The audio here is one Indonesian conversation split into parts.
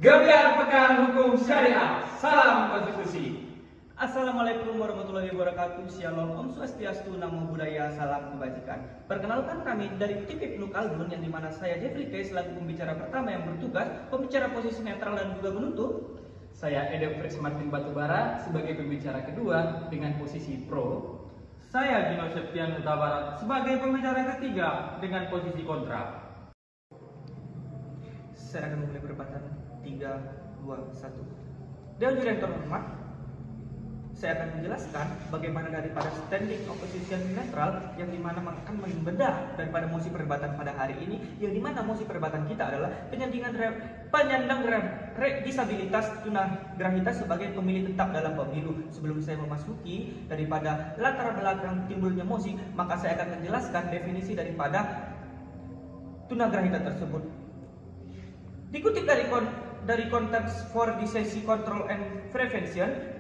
Gebiar Pekan Hukum Syariah, salam konstitusi. Assalamualaikum warahmatullahi wabarakatuh. Shalom, Om Swastiastu, Namo Buddhaya, salam kebajikan. Perkenalkan kami dari tim Ibnu Khaldun, yang dimana saya Jeffrey K selaku pembicara pertama yang bertugas, pembicara posisi netral dan juga menutup. Saya Edo Frix Martin Batubara sebagai pembicara kedua dengan posisi pro. Saya Gino Septian Huta Barat sebagai pembicara ketiga dengan posisi kontra. Saya akan memulai perdebatan 3, 2, 1. Dewan Juri yang terhormat, saya akan menjelaskan bagaimana daripada standing opposition netral yang dimana akan membedah daripada mosi perdebatan pada hari ini, yang dimana mosi perdebatan kita adalah penyandang disabilitas tunagrahita sebagai pemilih tetap dalam pemilu. Sebelum saya memasuki daripada latar belakang timbulnya mosi, maka saya akan menjelaskan definisi daripada tunagrahita tersebut. Dikutip dari konteks for Disease Control and Prevention,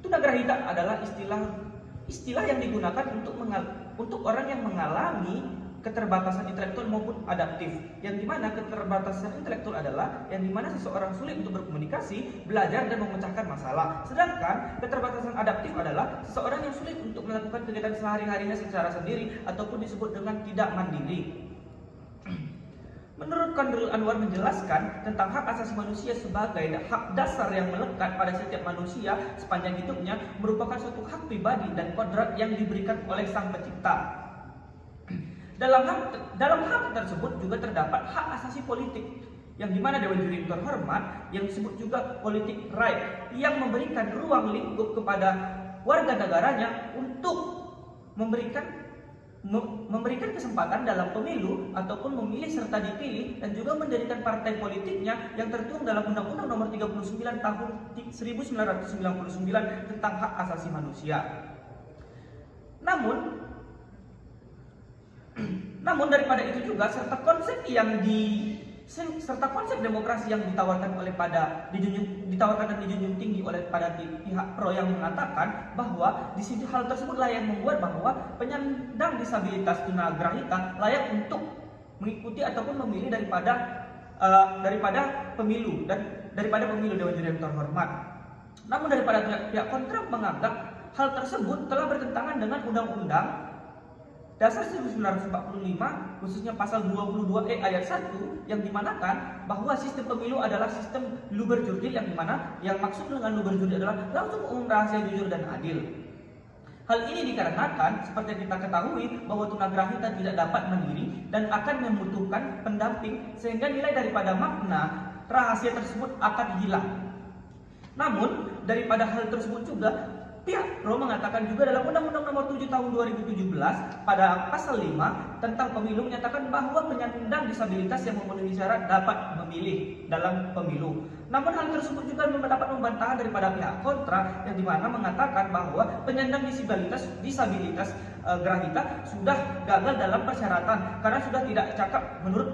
tunagrahita adalah istilah yang digunakan untuk orang yang mengalami keterbatasan intelektual maupun adaptif. Yang dimana keterbatasan intelektual adalah yang dimana seseorang sulit untuk berkomunikasi, belajar dan memecahkan masalah. Sedangkan keterbatasan adaptif adalah seseorang yang sulit untuk melakukan kegiatan sehari-harinya secara sendiri ataupun disebut dengan tidak mandiri. Menurut Khairul Anwar menjelaskan tentang hak asasi manusia sebagai hak dasar yang melekat pada setiap manusia sepanjang hidupnya, merupakan suatu hak pribadi dan kodrat yang diberikan oleh Sang Pencipta. Dalam hak tersebut juga terdapat hak asasi politik, yang dimana Dewan Juri terhormat yang disebut juga politik right, yang memberikan ruang lingkup kepada warga negaranya untuk memberikan kesempatan dalam pemilu ataupun memilih serta dipilih, dan juga mendirikan partai politiknya yang tertuang dalam Undang-Undang Nomor 39 Tahun 1999 tentang hak asasi manusia. Namun daripada itu juga serta konsep demokrasi yang ditawarkan dan dijunjung tinggi oleh pada pihak pro yang mengatakan bahwa di sini hal tersebutlah yang membuat bahwa penyandang disabilitas tunagrahita layak untuk mengikuti ataupun memilih daripada pemilu Dewan Juri yang terhormat. Namun daripada pihak kontra menganggap hal tersebut telah bertentangan dengan Undang-Undang Dasar 1945, khususnya pasal 22E ayat 1, yang dimanakan bahwa sistem pemilu adalah sistem luber jurdil, yang dimana yang maksud dengan luber jurdil adalah langsung, umum, rahasia, jujur, dan adil. Hal ini dikarenakan seperti yang kita ketahui bahwa tunagrahita tidak dapat mandiri dan akan membutuhkan pendamping, sehingga nilai daripada makna rahasia tersebut akan hilang. Namun daripada hal tersebut juga, pihak pro mengatakan juga dalam Undang-Undang Nomor 7 Tahun 2017 pada pasal 5 tentang pemilu menyatakan bahwa penyandang disabilitas yang memenuhi syarat dapat memilih dalam pemilu. Namun hal tersebut juga mendapat pembantahan daripada pihak kontra, yang dimana mengatakan bahwa penyandang disabilitas grahita sudah gagal dalam persyaratan karena sudah tidak cakap menurut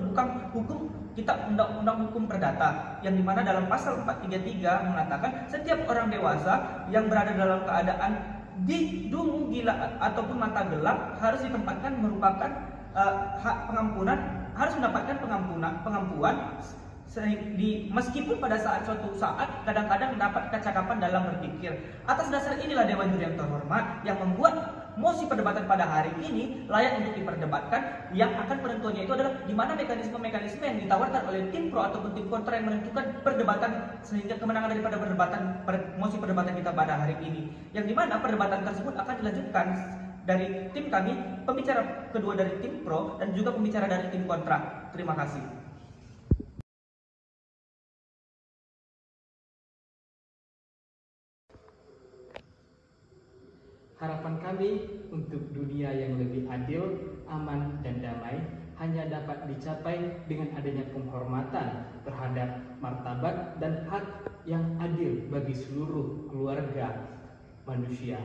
hukum Kitab Undang-Undang Hukum Perdata, yang dimana dalam pasal 433 mengatakan setiap orang dewasa yang berada dalam keadaan dungu, gila ataupun mata gelap harus ditempatkan merupakan hak pengampunan, harus mendapatkan pengampuan meskipun pada suatu saat kadang-kadang mendapat kecakapan dalam berpikir. Atas dasar inilah Dewan Juri yang terhormat yang membuat mosi perdebatan pada hari ini layak untuk diperdebatkan, yang akan penentuannya itu adalah di mana mekanisme-mekanisme yang ditawarkan oleh tim pro ataupun tim kontra yang menentukan perdebatan sehingga kemenangan daripada mosi perdebatan kita pada hari ini, yang dimana perdebatan tersebut akan dilanjutkan dari tim kami, pembicara kedua dari tim pro dan juga pembicara dari tim kontra. Terima kasih. Harapan kami untuk dunia yang lebih adil, aman, dan damai hanya dapat dicapai dengan adanya penghormatan terhadap martabat dan hak yang adil bagi seluruh keluarga manusia.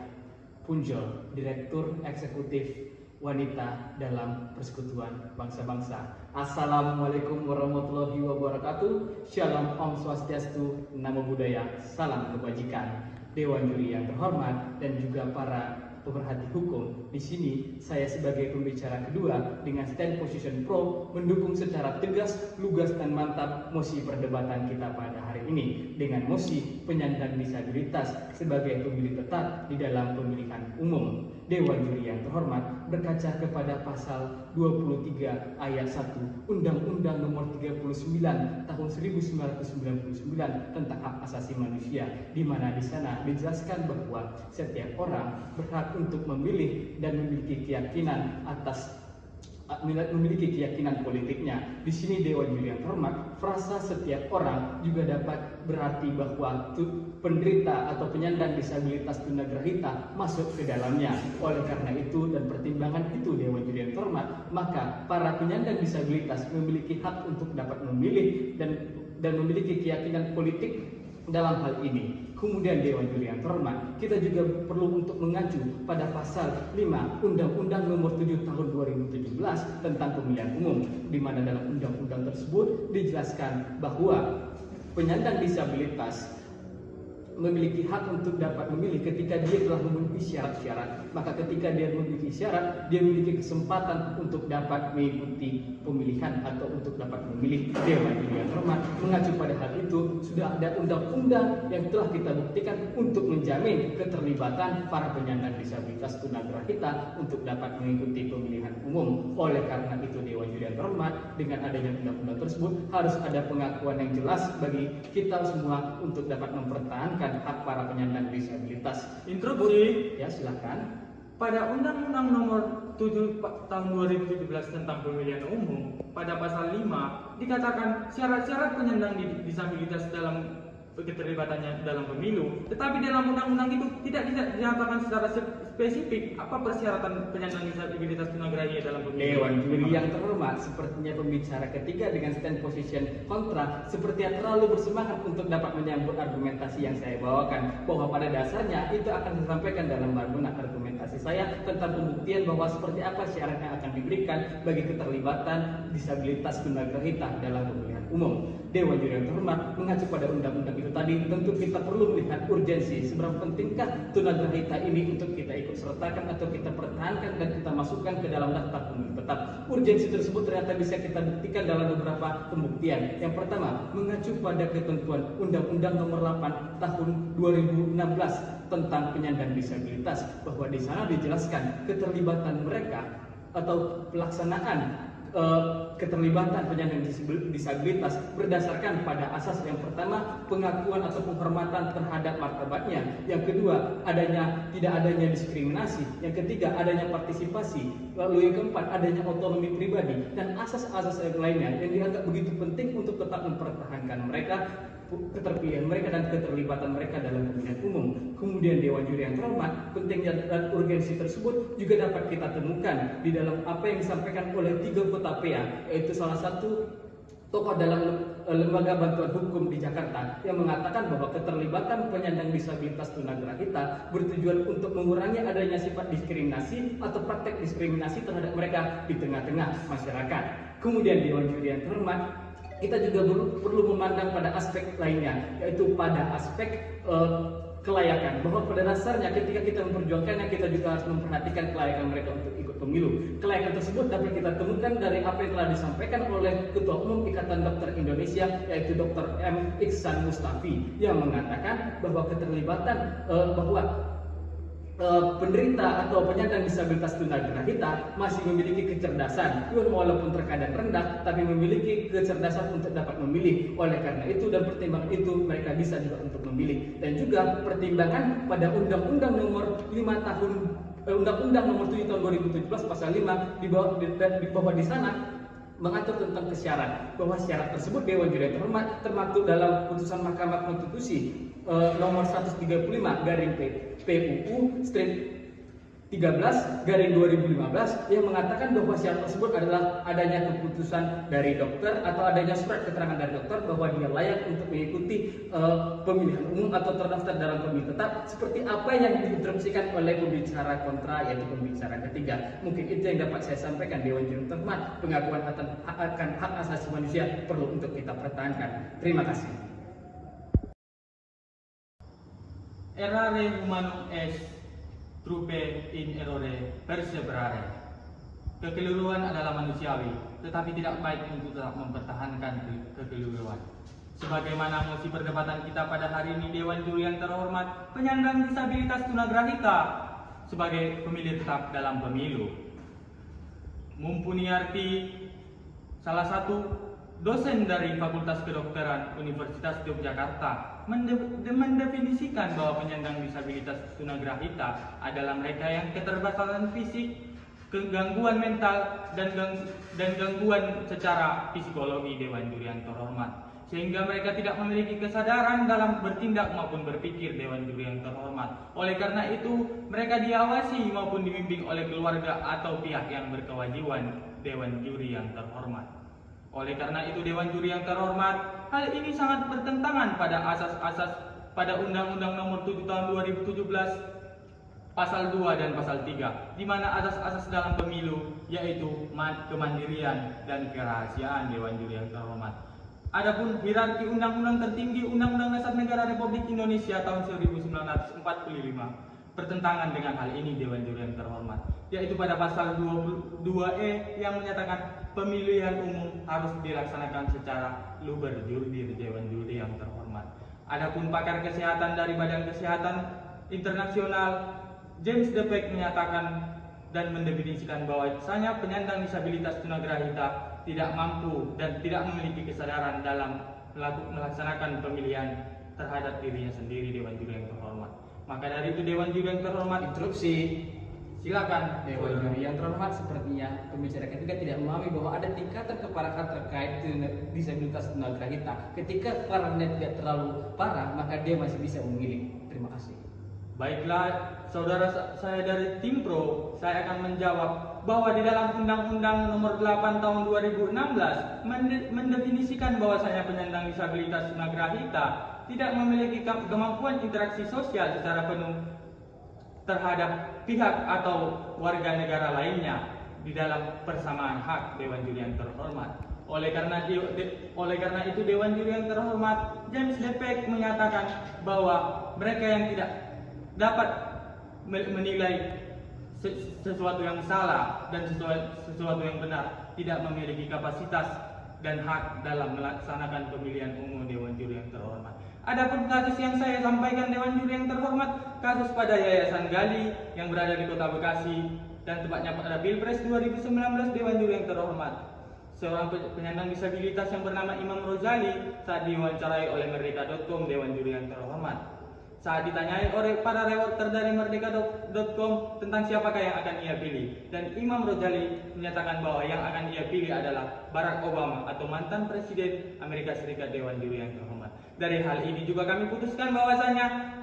Punjol, Direktur Eksekutif Wanita dalam Persekutuan Bangsa-Bangsa. Assalamualaikum warahmatullahi wabarakatuh. Shalom, Om Swastiastu, Namo Buddhaya, salam kebajikan. Dewan Juri yang terhormat dan juga para pemerhati hukum. Di sini saya sebagai pembicara kedua dengan stand position pro mendukung secara tegas, lugas dan mantap mosi perdebatan kita pada hari ini dengan mosi penyandang disabilitas sebagai pemilih tetap di dalam pemilihan umum. Dewan Juri yang terhormat, berkaca kepada pasal 23 ayat 1 Undang-Undang Nomor 39 Tahun 1999 tentang hak asasi manusia, di mana di sana dijelaskan bahwa setiap orang berhak untuk memilih dan memiliki keyakinan politiknya. Di sini Dewan Juri yang terhormat, frasa setiap orang juga dapat berarti bahwa penderita atau penyandang disabilitas tunagrahita masuk ke dalamnya. Oleh karena itu dan pertimbangan itu Dewan Juri yang terhormat, maka para penyandang disabilitas memiliki hak untuk dapat memilih dan memiliki keyakinan politik dalam hal ini. Kemudian Dewan Juri yang terhormat, kita juga perlu untuk mengacu pada pasal 5 Undang-Undang Nomor 7 Tahun 2017 tentang pemilihan umum, di mana dalam undang-undang tersebut dijelaskan bahwa penyandang disabilitas memiliki hak untuk dapat memilih ketika dia telah memenuhi syarat-syarat. Maka ketika dia memiliki syarat, dia memiliki kesempatan untuk dapat mengikuti pemilihan atau untuk dapat memilih. Dewan Juri yang terhormat, mengacu pada hal itu sudah ada undang-undang yang telah kita buktikan untuk menjamin keterlibatan para penyandang disabilitas tunagrahita untuk dapat mengikuti pemilihan umum. Oleh karena itu Dewan Juri yang terhormat, dengan adanya undang-undang tersebut harus ada pengakuan yang jelas bagi kita semua untuk dapat mempertahankan hak para penyandang disabilitas. Instruksi. Ya, silakan. Pada Undang-Undang Nomor 7 Tahun 2017 tentang pemilihan umum, pada pasal 5 dikatakan syarat-syarat penyandang disabilitas dalam keterlibatannya dalam pemilu. Tetapi dalam undang-undang itu tidak dinyatakan secara spesifik apa persyaratan penyandang disabilitas tunagrahita dalam pemilu. Dewan Juri yang terhormat, sepertinya pembicara ketiga dengan stand position kontra sepertinya terlalu bersemangat untuk dapat menyambut argumentasi yang saya bawakan, bahwa pada dasarnya itu akan disampaikan dalam bangunan argumentasi saya tentang pembuktian bahwa seperti apa syarat yang akan diberikan bagi keterlibatan disabilitas tunagrahita dalam pemilihan umum. Dewan Juri yang terhormat, mengacu pada undang-undang itu tadi, tentu kita perlu melihat urgensi seberapa pentingkah tunagrahita ini untuk kita ikut sertakan atau kita pertahankan dan kita masukkan ke dalam daftar pemilih tetap. Urgensi tersebut ternyata bisa kita buktikan dalam beberapa pembuktian. Yang pertama, mengacu pada ketentuan Undang-Undang Nomor 8 Tahun 2016 tentang penyandang disabilitas, bahwa di sana dijelaskan keterlibatan mereka atau pelaksanaan keterlibatan penyandang disabilitas berdasarkan pada asas yang pertama, pengakuan atau penghormatan terhadap martabatnya. Yang kedua, tidak adanya diskriminasi. Yang ketiga, adanya partisipasi. Lalu yang keempat, adanya otonomi pribadi dan asas-asas yang lainnya yang dianggap begitu penting untuk tetap mempertahankan mereka, keterpilihan mereka dan keterlibatan mereka dalam pemilihan umum. Kemudian Dewan Juri yang terhormat, pentingnya dan urgensi tersebut juga dapat kita temukan di dalam apa yang disampaikan oleh 3 anggota PA, yaitu salah satu tokoh dalam lembaga bantuan hukum di Jakarta yang mengatakan bahwa keterlibatan penyandang disabilitas tunagrahita bertujuan untuk mengurangi adanya sifat diskriminasi atau praktek diskriminasi terhadap mereka di tengah-tengah masyarakat. Kemudian Dewan Juri yang terhormat, kita juga perlu memandang pada aspek lainnya, yaitu pada aspek kelayakan, bahwa pada dasarnya ketika kita memperjuangkannya, kita juga harus memperhatikan kelayakan mereka untuk ikut pemilu. Kelayakan tersebut dapat kita temukan dari apa yang telah disampaikan oleh Ketua Umum Ikatan Dokter Indonesia, yaitu Dr. M. Iksan Mustafi, yang mengatakan bahwa keterlibatan penderita atau penyandang disabilitas tunagrahita masih memiliki kecerdasan, walaupun terkadang rendah, tapi memiliki kecerdasan untuk dapat memilih. Oleh karena itu dan pertimbangan itu, mereka bisa juga untuk memilih. Dan juga pertimbangan pada Undang-Undang Nomor 5 Tahun Undang-Undang Nomor 7 Tahun 2017 pasal 5 di bawah di sana mengatur tentang kesyarat, bahwa syarat tersebut Dewan Juri yang terhormat termaktub dalam putusan Mahkamah Konstitusi nomor 135 garing PUU strip 13/2015 yang mengatakan bahwa syarat tersebut adalah adanya keputusan dari dokter atau adanya surat keterangan dari dokter bahwa dia layak untuk mengikuti pemilihan umum atau terdaftar dalam pemilih tetap, seperti apa yang diinstruksikan oleh pembicara kontra, yaitu pembicara ketiga. Mungkin itu yang dapat saya sampaikan. Dewan Juri terhormat, pengakuan akan hak asasi manusia perlu untuk kita pertahankan. Terima kasih. Errare humanum est. trupe in errore perseverare. Kekeliruan adalah manusiawi, tetapi tidak baik untuk tetap mempertahankan kekeliruan. Sebagaimana mosi perdebatan kita pada hari ini, Dewan Juri yang terhormat, penyandang disabilitas tunagrahita sebagai pemilih tetap dalam pemilu. Mumpuni arti salah satu dosen dari Fakultas Kedokteran Universitas Yogyakarta mendefinisikan bahwa penyandang disabilitas tunagrahita adalah mereka yang keterbatasan fisik, gangguan mental, dan gangguan secara psikologi. Dewan Juri yang terhormat, sehingga mereka tidak memiliki kesadaran dalam bertindak maupun berpikir. Dewan Juri yang terhormat, oleh karena itu mereka diawasi maupun dibimbing oleh keluarga atau pihak yang berkewajiban. Dewan Juri yang terhormat, oleh karena itu Dewan Juri yang terhormat, hal ini sangat bertentangan pada asas-asas pada Undang-Undang Nomor 7 Tahun 2017 Pasal 2 dan Pasal 3, di mana asas-asas dalam pemilu yaitu kemandirian dan kerahasiaan. Dewan Juri yang terhormat, adapun hierarki undang-undang tertinggi Undang-Undang Dasar Negara Republik Indonesia tahun 1945 bertentangan dengan hal ini. Dewan Juri yang terhormat, yaitu pada pasal 22E yang menyatakan pemilihan umum harus dilaksanakan secara luber jurdil. Dewan Juri yang terhormat, adapun pakar kesehatan dari Badan Kesehatan Internasional James Depek menyatakan dan mendefinisikan bahwasanya penyandang disabilitas tunagrahita tidak mampu dan tidak memiliki kesadaran dalam melaksanakan pemilihan terhadap dirinya sendiri. Dewan Juri yang terhormat, maka dari itu Dewan Juri yang terhormat, Interupsi. silakan. Dewan Juri yang terhormat, sepertinya pembicara ketiga tidak memahami bahwa ada tingkatan keparahan terkait disabilitas tunagrahita. Ketika parahnya tidak terlalu parah, maka dia masih bisa memilih. Terima kasih. Baiklah, saudara saya dari tim Pro, saya akan menjawab bahwa di dalam Undang-Undang Nomor 8 Tahun 2016 mendefinisikan bahwasanya penyandang disabilitas tunagrahita tidak memiliki kemampuan interaksi sosial secara penuh terhadap pihak atau warga negara lainnya di dalam persamaan hak. Dewan Juri yang terhormat, oleh karena itu Dewan Juri yang terhormat, James Depek menyatakan bahwa mereka yang tidak dapat menilai sesuatu yang salah dan sesuatu yang benar tidak memiliki kapasitas dan hak dalam melaksanakan pemilihan umum. Dewan Juri yang terhormat, adapun kasus yang saya sampaikan Dewan Juri yang terhormat, kasus pada Yayasan Gali yang berada di Kota Bekasi dan tepatnya pada Pilpres 2019. Dewan Juri yang terhormat, seorang penyandang disabilitas yang bernama Imam Rozali saat diwawancarai oleh Merdeka.com. Dewan Juri yang terhormat, saat ditanyai oleh para reporter dari Merdeka.com tentang siapakah yang akan ia pilih, dan Imam Rozali menyatakan bahwa yang akan ia pilih adalah Barack Obama atau mantan Presiden Amerika Serikat. Dewan Juri yang terhormat, dari hal ini juga kami putuskan bahwasanya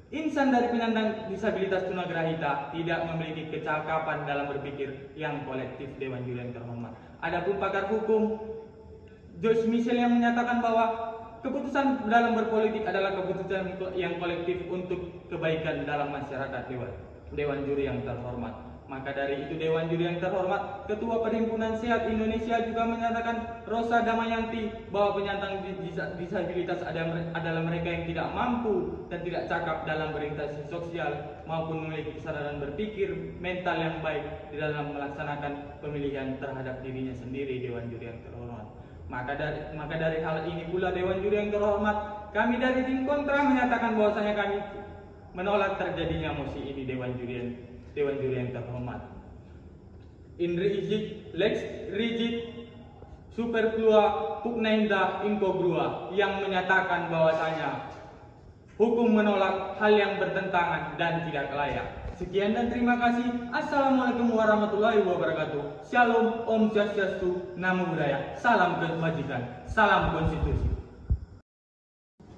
insan dari penyandang disabilitas tunagrahita tidak memiliki kecakapan dalam berpikir yang kolektif. Dewan Juri yang terhormat, adapun pakar hukum Joyce Michelle yang menyatakan bahwa keputusan dalam berpolitik adalah keputusan yang kolektif untuk kebaikan dalam masyarakat. Dewan Juri yang terhormat, maka dari itu Dewan Juri yang terhormat, Ketua Perhimpunan Sehat Indonesia juga menyatakan, Rosa Damayanti, bahwa penyandang disabilitas adalah mereka yang tidak mampu dan tidak cakap dalam berinteraksi sosial maupun memiliki kesadaran berpikir mental yang baik di dalam melaksanakan pemilihan terhadap dirinya sendiri. Dewan Juri yang terhormat, maka dari hal ini pula Dewan Juri yang terhormat, kami dari tim kontra menyatakan bahwasanya kami menolak terjadinya mosi ini. Dewan Juri yang terhormat, in rigid lex rigid superflua pugnaenda incongrua, yang menyatakan bahwasanya hukum menolak hal yang bertentangan dan tidak layak. Sekian dan terima kasih. Assalamualaikum warahmatullahi wabarakatuh. Shalom, Om Swastiastu, Namo Buddhaya. Salam kebajikan, salam konstitusi.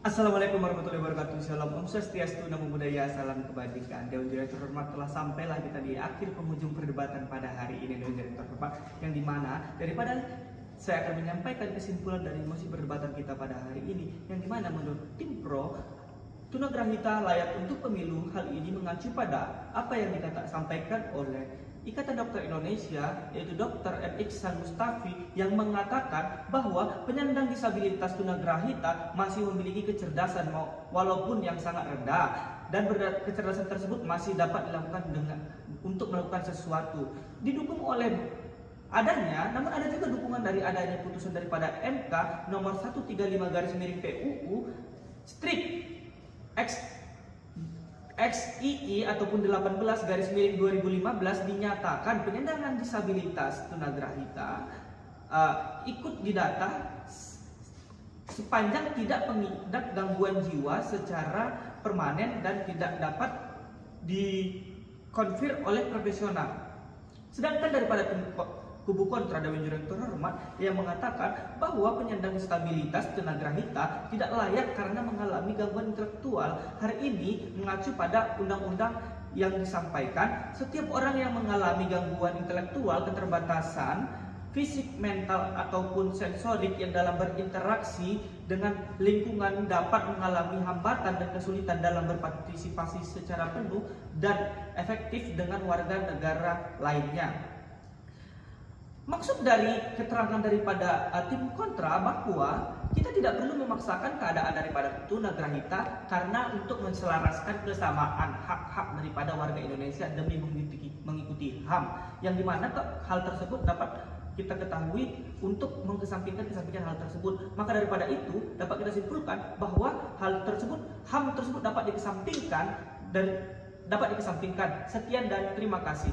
Assalamualaikum warahmatullahi wabarakatuh. Shalom, Om Swastiastu, Namo Buddhaya, salam kebajikan. Dewan Juri yang terhormat, telah sampailah kita di akhir penghujung perdebatan pada hari ini. Dewan Juri yang terhormat, yang dimana daripada saya akan menyampaikan kesimpulan dari mosi perdebatan kita pada hari ini, yang dimana menurut tim Pro, tunagrahita layak untuk pemilu. Hal ini mengacu pada apa yang disampaikan oleh Ikatan Dokter Indonesia, yaitu Dr. M. Iksan Mustafi, yang mengatakan bahwa penyandang disabilitas tunagrahita masih memiliki kecerdasan walaupun yang sangat rendah. dan kecerdasan tersebut masih dapat dilakukan untuk melakukan sesuatu. Didukung oleh adanya, namun ada juga dukungan dari adanya putusan daripada MK nomor 135/PUU strip XII ataupun 18/2015 dinyatakan penyandang disabilitas tunagrahita ikut didata sepanjang tidak mengidap gangguan jiwa secara permanen dan tidak dapat dikonfir oleh profesional. Sedangkan daripada kubu kontra Dewan Juri yang terhormat yang mengatakan bahwa penyandang disabilitas tunagrahita tidak layak karena mengalami gangguan intelektual. Hari ini mengacu pada undang-undang yang disampaikan, setiap orang yang mengalami gangguan intelektual, keterbatasan fisik, mental ataupun sensorik yang dalam berinteraksi dengan lingkungan dapat mengalami hambatan dan kesulitan dalam berpartisipasi secara penuh dan efektif dengan warga negara lainnya. Maksud dari keterangan daripada tim kontra bahwa kita tidak perlu memaksakan keadaan daripada tunagrahita karena untuk menselaraskan kesamaan hak-hak daripada warga Indonesia demi mengikuti HAM, yang dimana hal tersebut dapat kita ketahui untuk mengesampingkan hal tersebut. Maka daripada itu dapat kita simpulkan bahwa hal tersebut, HAM tersebut dapat dikesampingkan dan dapat dikesampingkan. Sekian dan terima kasih.